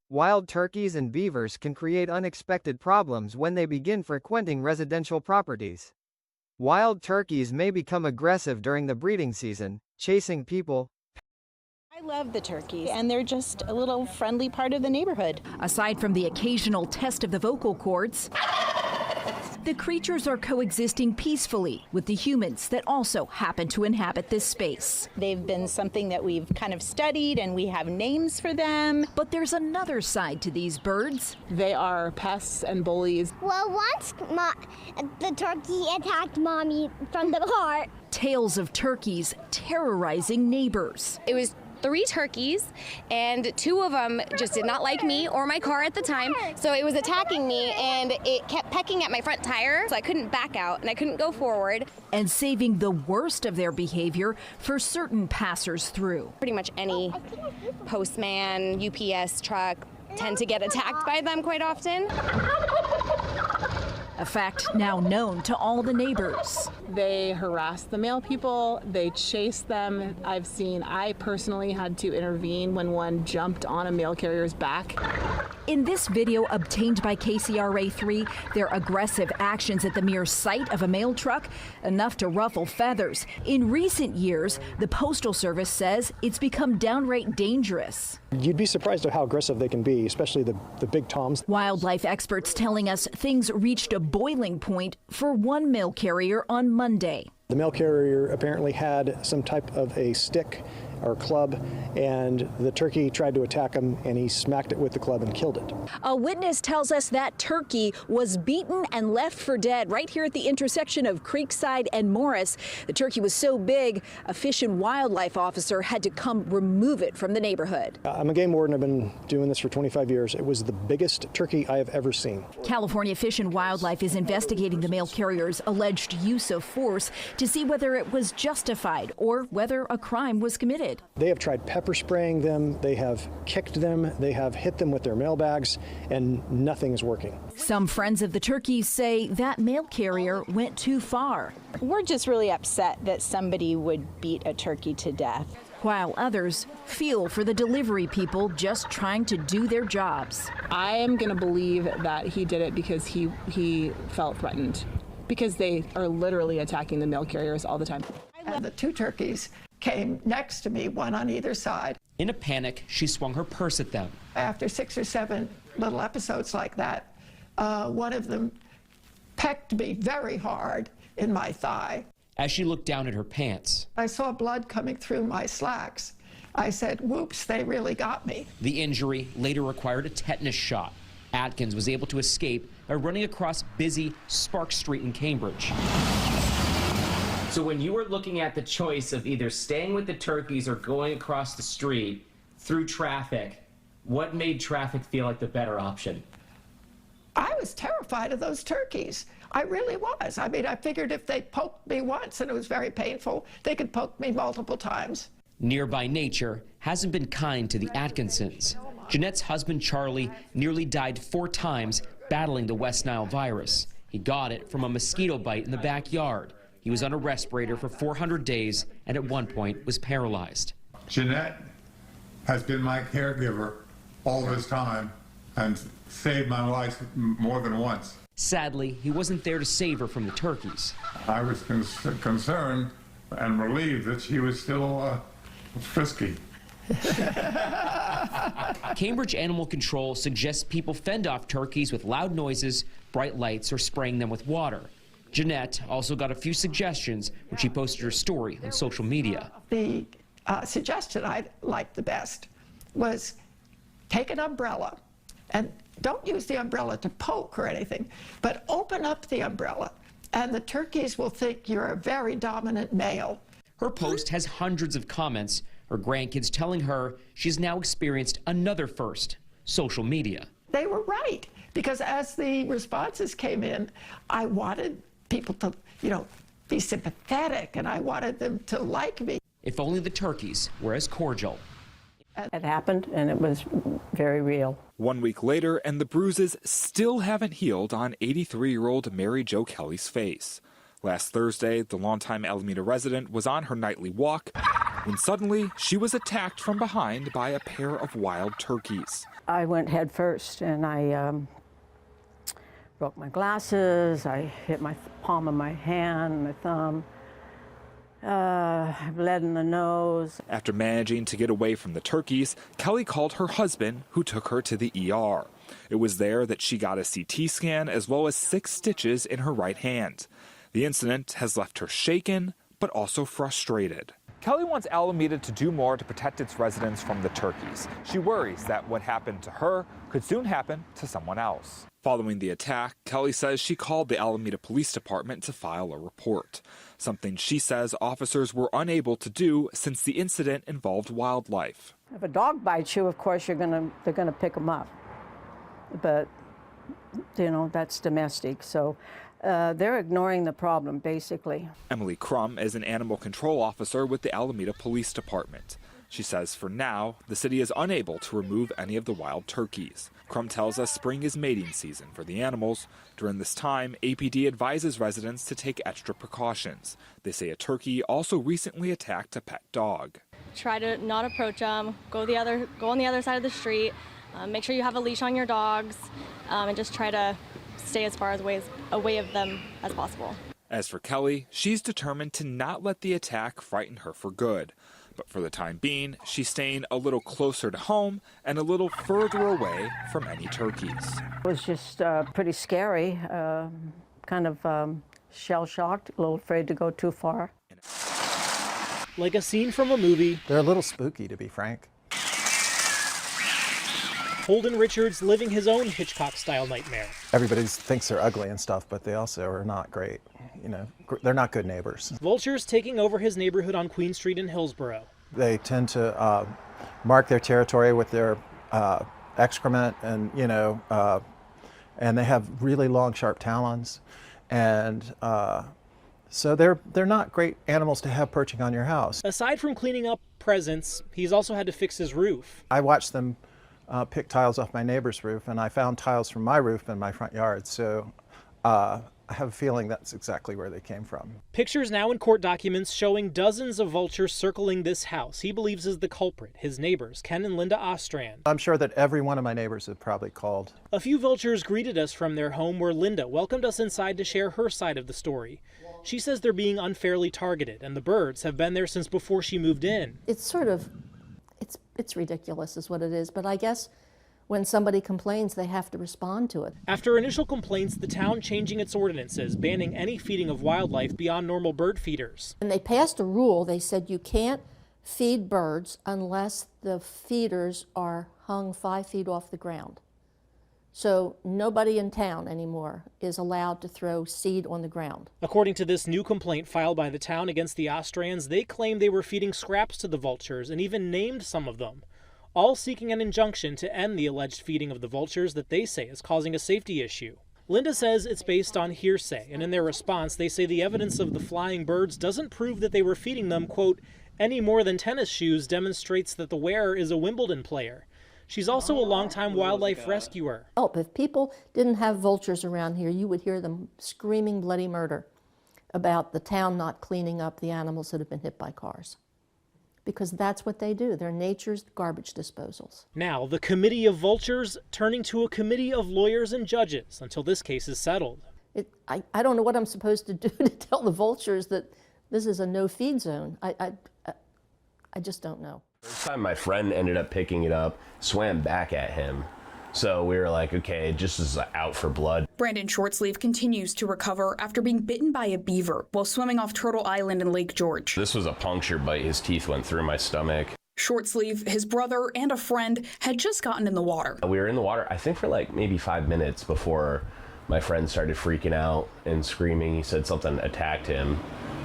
Wild turkeys and beavers can create unexpected problems when they begin frequenting residential properties. Wild turkeys may become aggressive during the breeding season, chasing people. I love the turkeys, and they're just a little friendly part of the neighborhood. Aside from the occasional test of the vocal cords, the creatures are coexisting peacefully with the humans that also happen to inhabit this space. They've been something that we've kind of studied, and we have names for them. But there's another side to these birds. They are pests and bullies. Well, once the turkey attacked Mommy from the heart. Tales of turkeys terrorizing neighbors. It was 3 turkeys, and 2 of them just did not like me or my car at the time, so it was attacking me, and it kept pecking at my front tire, so I couldn't back out and I couldn't go forward. And saving the worst of their behavior for certain passers through. Pretty much any postman, UPS truck tend to get attacked by them quite often. A fact now known to all the neighbors. They harass the mail people, they chase them. I personally had to intervene when one jumped on a mail carrier's back. In this video obtained by KCRA3, their aggressive actions at the mere sight of a mail truck, enough to ruffle feathers. In recent years, the Postal Service says it's become downright dangerous. You'd be surprised at how aggressive they can be, especially the big toms. Wildlife experts telling us things reached a boiling point for one mail carrier on Monday. The mail carrier apparently had some type of a stick or club, and the turkey tried to attack him, and he smacked it with the club and killed it. A witness tells us that turkey was beaten and left for dead right here at the intersection of Creekside and Morris. The turkey was so big, a fish and wildlife officer had to come remove it from the neighborhood. I'm a game warden. I've been doing this for 25 years. It was the biggest turkey I have ever seen. California Fish and Wildlife is investigating the mail carrier's alleged use of force to see whether it was justified or whether a crime was committed. They have tried pepper spraying them, they have kicked them, they have hit them with their mailbags, and nothing is working. Some friends of the turkeys say that mail carrier went too far. We're just really upset that somebody would beat a turkey to death. While others feel for the delivery people just trying to do their jobs. I am going to believe that he did it because he felt threatened, because they are literally attacking the mail carriers all the time. And the 2 turkeys came next to me, one on either side. In a panic, she swung her purse at them. After 6 or 7 little episodes like that, one of them pecked me very hard in my thigh. As she looked down at her pants, I saw blood coming through my slacks. I said, whoops, they really got me. the injury later required a tetanus shot. Atkins was able to escape by running across busy Spark Street in Cambridge. So when you were looking at the choice of either staying with the turkeys or going across the street through traffic, what made traffic feel like the better option? I was terrified of those turkeys. I really was. I mean, I figured if they poked me once and it was very painful, they could poke me multiple times. Nearby nature hasn't been kind to the Atkinsons. Jeanette's husband, Charlie, nearly died 4 times battling the West Nile virus. He got it from a mosquito bite in the backyard. He was on a respirator for 400 days and at one point was paralyzed. Jeanette has been my caregiver all this time and saved my life more than once. Sadly, he wasn't there to save her from the turkeys. I was concerned and relieved that she was still frisky. Cambridge Animal Control suggests people fend off turkeys with loud noises, bright lights, or spraying them with water. Jeanette also got a few suggestions when she posted her story on social media. The suggestion I liked the best was take an umbrella and don't use the umbrella to poke or anything, but open up the umbrella and the turkeys will think you're a very dominant male. Her post has hundreds of comments, her grandkids telling her she's now experienced another first, social media. They were right, because as the responses came in, I wanted people to, be sympathetic, and I wanted them to like me. If only the turkeys were as cordial. It happened, and it was very real. 1 week later, and the bruises still haven't healed on 83-year-old Mary Jo Kelly's face. Last Thursday, the longtime Alameda resident was on her nightly walk when suddenly she was attacked from behind by a pair of wild turkeys. I went head first, and I broke my glasses. I hit my palm of my hand, my thumb. Bled in the nose. After managing to get away from the turkeys, Kelly called her husband, who took her to the ER. It was there that she got a CT scan as well as 6 stitches in her right hand. The incident has left her shaken, but also frustrated. Kelly wants Alameda to do more to protect its residents from the turkeys. She worries that what happened to her could soon happen to someone else. Following the attack, Kelly says she called the Alameda Police Department to file a report, something she says officers were unable to do since the incident involved wildlife. If a dog bites you, of course, they're gonna pick them up. But, you know, that's domestic, so they're ignoring the problem, basically. Emily Crum is an animal control officer with the Alameda Police Department. She says for now, the city is unable to remove any of the wild turkeys. Crum tells us spring is mating season for the animals. During this time, APD advises residents to take extra precautions. They say a turkey also recently attacked a pet dog. Try to not approach them, go on the other side of the street, make sure you have a leash on your dogs, and just try to stay as far away of them as possible. As for Kelly, she's determined to not let the attack frighten her for good. But for the time being, she's staying a little closer to home and a little further away from any turkeys. It was just pretty scary, kind of shell-shocked, a little afraid to go too far. Like a scene from a movie. They're a little spooky, to be frank. Holden Richards living his own Hitchcock-style nightmare. Everybody thinks they're ugly and stuff, but they also are not great. You know, they're not good neighbors. Vultures taking over his neighborhood on Queen Street in Hillsborough. They tend to mark their territory with their excrement, and and they have really long, sharp talons, and so they're not great animals to have perching on your house. Aside from cleaning up presents, he's also had to fix his roof. I watched them pick tiles off my neighbor's roof, and I found tiles from my roof in my front yard, so I have a feeling that's exactly where they came from. Pictures now in court documents showing dozens of vultures circling this house he believes is the culprit, his neighbors, Ken and Linda Ostrand. I'm sure that every one of my neighbors have probably called. A few vultures greeted us from their home where Linda welcomed us inside to share her side of the story. She says they're being unfairly targeted, and the birds have been there since before she moved in. It's sort of, it's ridiculous is what it is, but I guess when somebody complains, they have to respond to it. After initial complaints, the town changing its ordinances, banning any feeding of wildlife beyond normal bird feeders. And they passed a rule. They said you can't feed birds unless the feeders are hung 5 feet off the ground. So nobody in town anymore is allowed to throw seed on the ground. According to this new complaint filed by the town against the Ostrands, they claimed they were feeding scraps to the vultures and even named some of them, all seeking an injunction to end the alleged feeding of the vultures that they say is causing a safety issue. Linda says it's based on hearsay, and in their response, they say the evidence of the flying birds doesn't prove that they were feeding them, quote, any more than tennis shoes demonstrates that the wearer is a Wimbledon player. She's also a longtime wildlife rescuer. If people didn't have vultures around here, you would hear them screaming bloody murder about the town not cleaning up the animals that have been hit by cars. Because that's what they do. They're nature's garbage disposals. Now, the committee of vultures turning to a committee of lawyers and judges until this case is settled. I don't know what I'm supposed to do to tell the vultures that this is a no-feed zone. I just don't know. First time my friend ended up picking it up, swam back at him. So we were like, okay, it just is out for blood. Brandon Shortsleeve continues to recover after being bitten by a beaver while swimming off Turtle Island in Lake George. This was a puncture bite. His teeth went through my stomach. Shortsleeve, his brother, and a friend had just gotten in the water. We were in the water, I think, for like maybe 5 minutes before my friend started freaking out and screaming. He said something attacked him.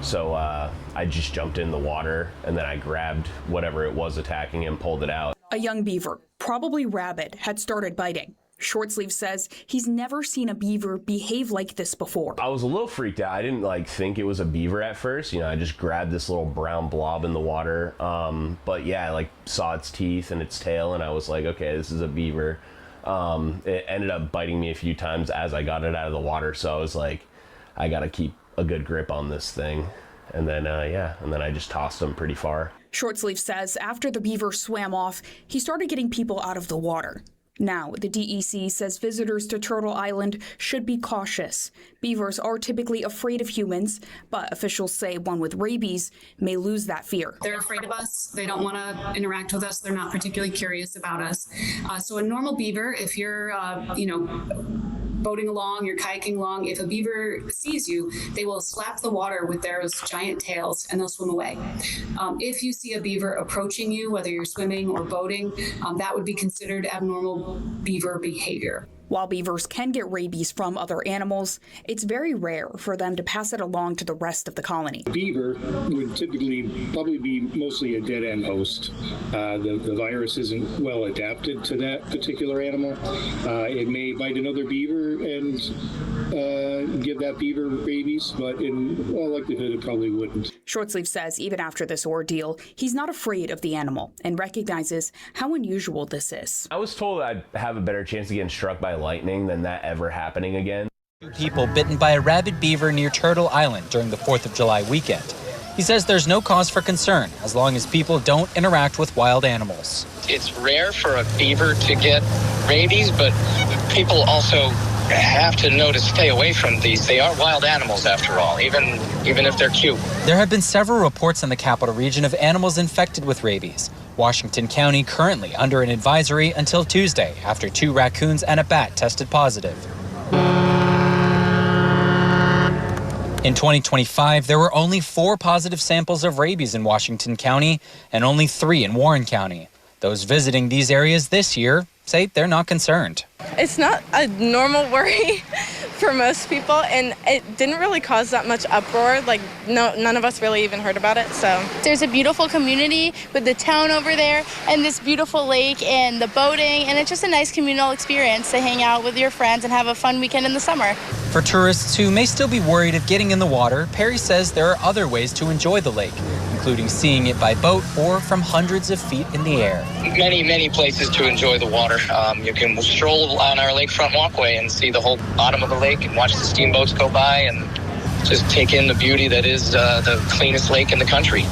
So I just jumped in the water, and then I grabbed whatever it was attacking him, pulled it out. A young beaver, probably rabid, had started biting. Shortsleeve says he's never seen a beaver behave like this before. I was a little freaked out. I didn't think it was a beaver at first. I just grabbed this little brown blob in the water. But yeah, I saw its teeth and its tail, and I was like, okay, this is a beaver. It ended up biting me a few times as I got it out of the water. So I was like, I got to keep a good grip on this thing. And then, and then I just tossed them pretty far. Shortsleeve says after the beaver swam off, he started getting people out of the water. Now, the DEC says visitors to Turtle Island should be cautious. Beavers are typically afraid of humans, but officials say one with rabies may lose that fear. They're afraid of us. They don't want to interact with us. They're not particularly curious about us. So a normal beaver, if you're, boating along, you're kayaking along, if a beaver sees you, they will slap the water with their giant tails and they'll swim away. If you see a beaver approaching you, whether you're swimming or boating, that would be considered abnormal beaver behavior. While beavers can get rabies from other animals, it's very rare for them to pass it along to the rest of the colony. A beaver would typically probably be mostly a dead-end host. The virus isn't well adapted to that particular animal. It may bite another beaver and give that beaver rabies, but in all likelihood, it probably wouldn't. Shortsleeve says even after this ordeal, he's not afraid of the animal and recognizes how unusual this is. I was told I'd have a better chance of getting struck by lightning than that ever happening again. People bitten by a rabid beaver near Turtle Island during the 4th of July weekend. He says there's no cause for concern as long as people don't interact with wild animals. It's rare for a beaver to get rabies, but people also have to know to stay away from these. They are wild animals after all, even if they're cute. There have been several reports in the capital region of animals infected with rabies. Washington County currently under an advisory until Tuesday after 2 raccoons and a bat tested positive. In 2025, there were only 4 positive samples of rabies in Washington County and only 3 in Warren County. Those visiting these areas this year say they're not concerned. It's not a normal worry for most people, and it didn't really cause that much uproar. None of us really even heard about it, so. There's a beautiful community with the town over there and this beautiful lake and the boating, and it's just a nice communal experience to hang out with your friends and have a fun weekend in the summer. For tourists who may still be worried of getting in the water, Perry says there are other ways to enjoy the lake, including seeing it by boat or from hundreds of feet in the air. Many places to enjoy the water. You can stroll on our lakefront walkway and see the whole bottom of the lake and watch the steamboats go by and just take in the beauty that is the cleanest lake in the country.